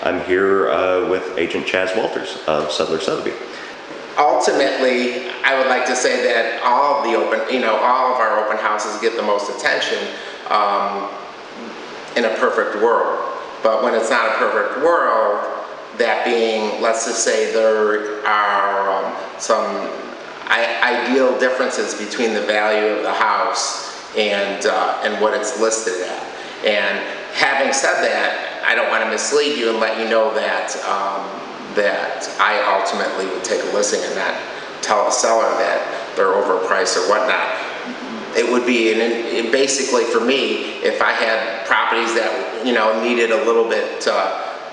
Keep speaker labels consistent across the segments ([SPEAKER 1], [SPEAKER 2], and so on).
[SPEAKER 1] I'm here with Agent Chaz Walters of Sudler Sotheby.
[SPEAKER 2] Ultimately, I would like to say that all of our open houses get the most attention in a perfect world. But when it's not a perfect world, that being, let's just say there are some ideal differences between the value of the house and what it's listed at. And having said that, I don't want to mislead you and let you know that that I ultimately would take a listing and not tell a seller that they're overpriced or whatnot. It would be basically for me, if I had properties that needed a little bit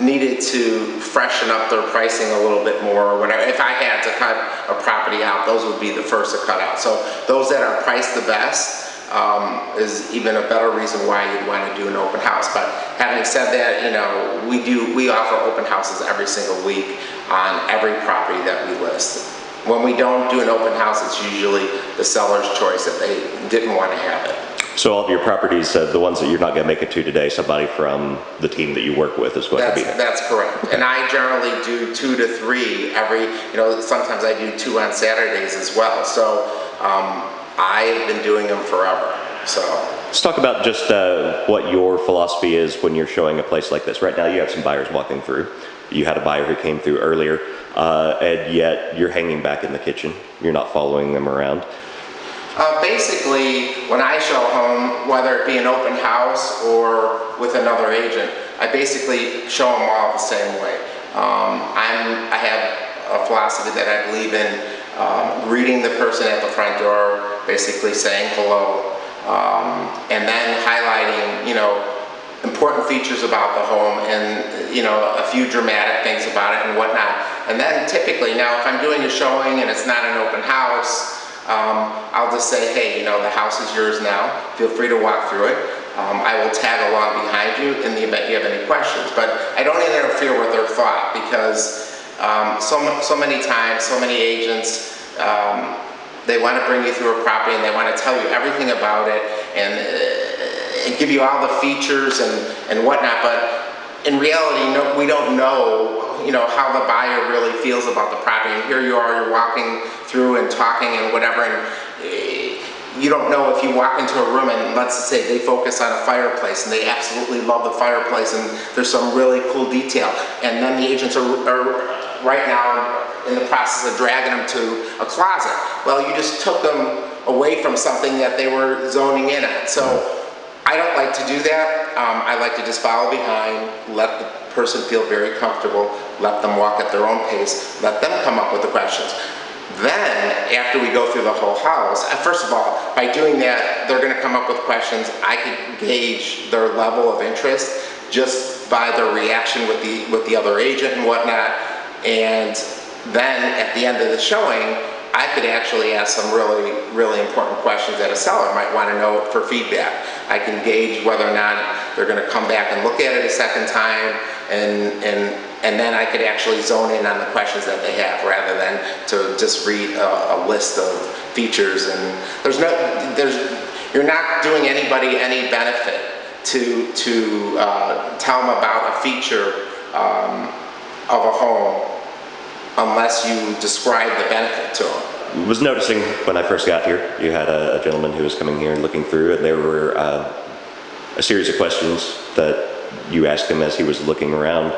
[SPEAKER 2] needed to freshen up their pricing a little bit more or whatever. If I had to cut a property out, those would be the first to cut out. So those that are priced the best is even a better reason why you'd want to do an open house. But having said that, we offer open houses every single week on every property that we list. When we don't do an open house, it's usually the seller's choice if they didn't want to have it.
[SPEAKER 1] So all of your properties, the ones that you're not going to make it to today, somebody from the team that you work with is going to be there.
[SPEAKER 2] That's correct. Okay. And I generally do 2 to 3 every, sometimes I do 2 on Saturdays as well. So I've been doing them forever. So
[SPEAKER 1] let's talk about just what your philosophy is when you're showing a place like this. Right now you have some buyers walking through. You had a buyer who came through earlier, and yet you're hanging back in the kitchen. You're not following them around.
[SPEAKER 2] Basically, when I show a home, whether it be an open house or with another agent, I basically show them all the same way. I have a philosophy that I believe in greeting the person at the front door, basically saying hello, and then highlighting, important features about the home and, a few dramatic things about it and whatnot. And then typically, now if I'm doing a showing and it's not an open house, I'll just say, hey, the house is yours now. Feel free to walk through it. I will tag along behind you in the event you have any questions. But I don't interfere with their thought because so many times, so many agents, they want to bring you through a property and they want to tell you everything about it and give you all the features and whatnot. But in reality, we don't know how the buyer really feels about the property. And here you are, you're walking through and talking and whatever, and you don't know if you walk into a room and let's say they focus on a fireplace and they absolutely love the fireplace and there's some really cool detail, and then the agents are right now in the process of dragging them to a closet. Well, you just took them away from something that they were zoning in on. So I don't like to do that. I like to just follow behind, let the person feel very comfortable, let them walk at their own pace, let them come up with the questions. Then, after we go through the whole house, first of all, by doing that, they're going to come up with questions. I can gauge their level of interest just by their reaction with the other agent and whatnot. And then, at the end of the showing, I could actually ask some really, really important questions that a seller might want to know for feedback. I can gauge whether or not they're going to come back and look at it a second time, and then I could actually zone in on the questions that they have rather than to just read a list of features. And you're not doing anybody any benefit to tell them about a feature of a home unless you describe the benefit to them.
[SPEAKER 1] I was noticing when I first got here, you had a gentleman who was coming here and looking through, and there were a series of questions that you asked him as he was looking around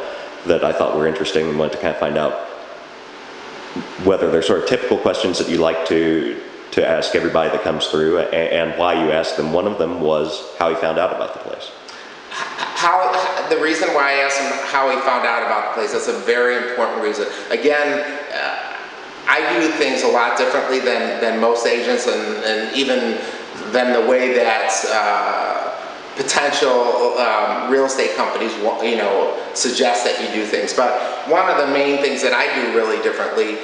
[SPEAKER 1] that I thought were interesting and wanted to kind of find out whether they're sort of typical questions that you like to ask everybody that comes through and why you ask them. One of them was how he found out about the place.
[SPEAKER 2] The reason why I asked him how he found out about the place, that's a very important reason. Again, I do things a lot differently than most agents and even than the way that potential real estate companies suggest that you do things. But one of the main things that I do really differently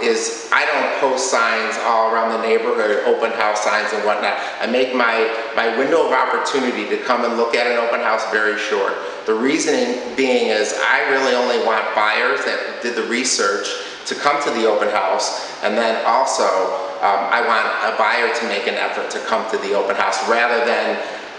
[SPEAKER 2] is I don't post signs all around the neighborhood, open house signs and whatnot. I make my window of opportunity to come and look at an open house very short. The reasoning being is I really only want buyers that did the research to come to the open house, and then also I want a buyer to make an effort to come to the open house rather than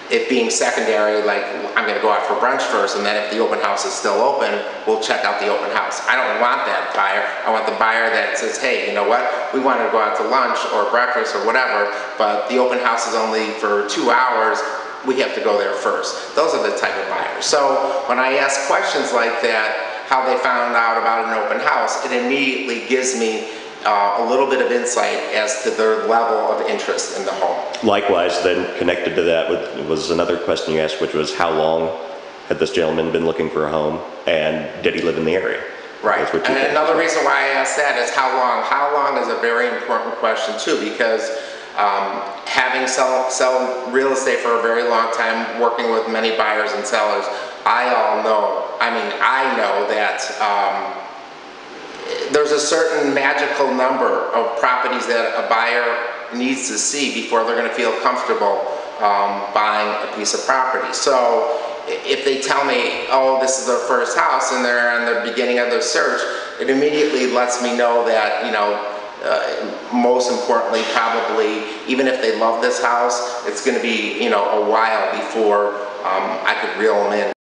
[SPEAKER 2] it being secondary, like I'm going to go out for brunch first, and then if the open house is still open, we'll check out the open house. I don't want that buyer. I want the buyer that says, hey, you know what, we want to go out to lunch or breakfast or whatever, but the open house is only for 2 hours, we have to go there first. Those are the type of buyers. So when I ask questions like that, how they found out about an open house, it immediately gives me a little bit of insight as to their level of interest in the home.
[SPEAKER 1] Likewise, then connected to that was another question you asked, which was how long had this gentleman been looking for a home, and did he live in the area?
[SPEAKER 2] Right. And another reason why I asked that is how long. How long is a very important question too, because having sell real estate for a very long time, working with many buyers and sellers, I know that there's a certain magical number of properties that a buyer needs to see before they're going to feel comfortable buying a piece of property. So if they tell me, oh, this is their first house and they're on the beginning of their search, it immediately lets me know that, you know, most importantly, probably, even if they love this house, it's going to be, you know, a while before I could reel them in